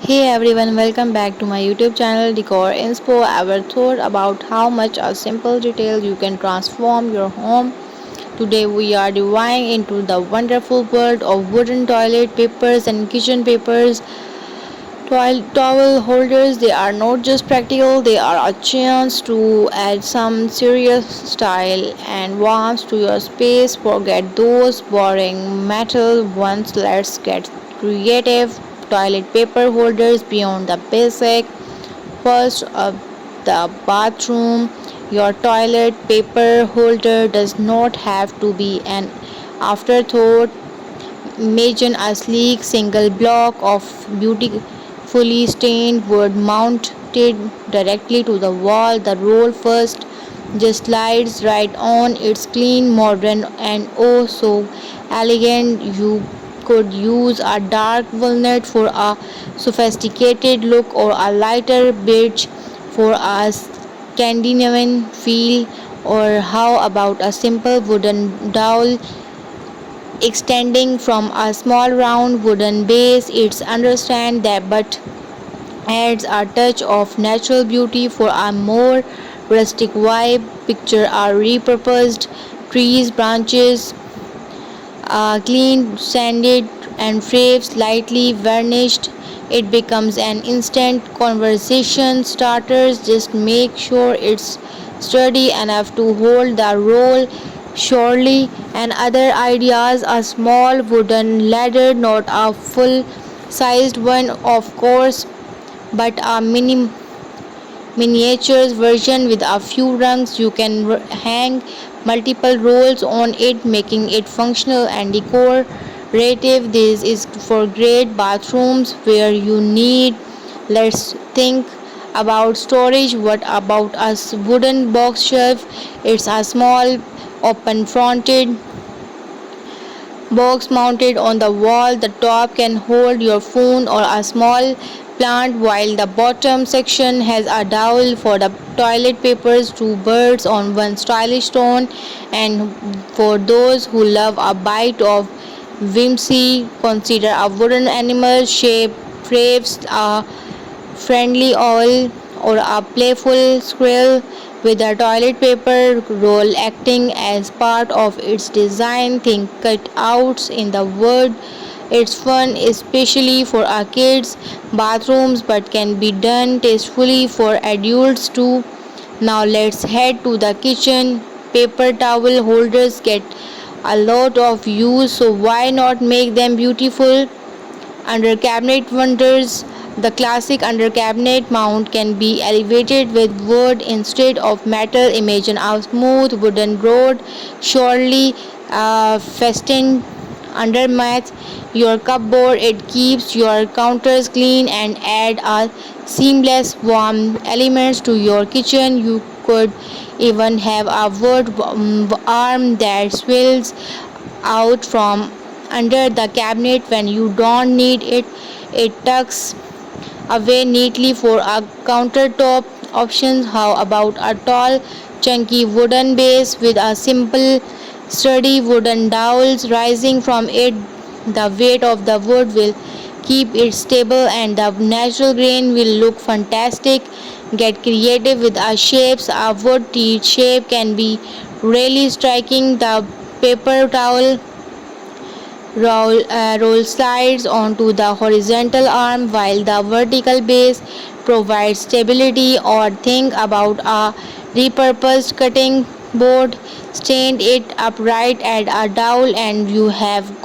Hey everyone, welcome back to my YouTube channel Decor Inspo. Ever thought about how much a simple detail you can transform your home? Today we are diving into the wonderful world of wooden toilet papers and kitchen papers. Towel holders, they are not just practical, they are a chance to add some serious style and warmth to your space. Forget those boring metal ones, let's get creative. Toilet paper holders beyond the basic. First up, the bathroom. Your toilet paper holder does not have to be an afterthought. Imagine a sleek single block of beautifully stained wood mounted directly to the wall. The roll first just slides right on. It's clean, modern, and oh so elegant. You could use a dark walnut for a sophisticated look or a lighter beige for a Scandinavian feel. Or how about a simple wooden dowel extending from a small round wooden base? It's understand that but adds a touch of natural beauty for a more rustic vibe. Picture are repurposed trees branches, cleaned, sanded, and framed, slightly varnished. It becomes an instant conversation starter. Just make sure it's sturdy enough to hold the roll. Surely, and other ideas, a small wooden ladder, not a full sized one, of course, but a miniatures version with a few rungs. You can hang multiple rolls on it, making it functional and decorative. This is for great bathrooms where you need. Let's think about storage. What about a wooden box shelf? It's a small open fronted box mounted on the wall. The top can hold your phone or a small plant, while the bottom section has a dowel for the toilet papers. Two birds on one stylish stone. And for those who love a bite of whimsy, consider a wooden animal shape frames, a friendly owl, or a playful squirrel with a toilet paper roll acting as part of its design. Think cutouts in the wood. It's fun, especially for our kids' bathrooms, but can be done tastefully for adults too. Now let's head to the kitchen. Paper towel holders get a lot of use, so why not make them beautiful? Under cabinet wonders, the classic under cabinet mount can be elevated with wood instead of metal. Imagine a smooth wooden board, surely festooned underneath your cupboard. It keeps your counters clean and add a seamless warm elements to your kitchen. You could even have a wood arm that swells out from under the cabinet when you don't need it. It tucks away neatly for a countertop options. How about a tall, chunky wooden base with a simple, sturdy wooden dowels rising from it? The weight of the wood will keep it stable and the natural grain will look fantastic. Get creative with our shapes. A wood teeth shape can be really striking. The paper towel roll slides onto the horizontal arm while the vertical base provides stability. Or think about a repurposed cutting board. Stand it upright, add a dowel, and you have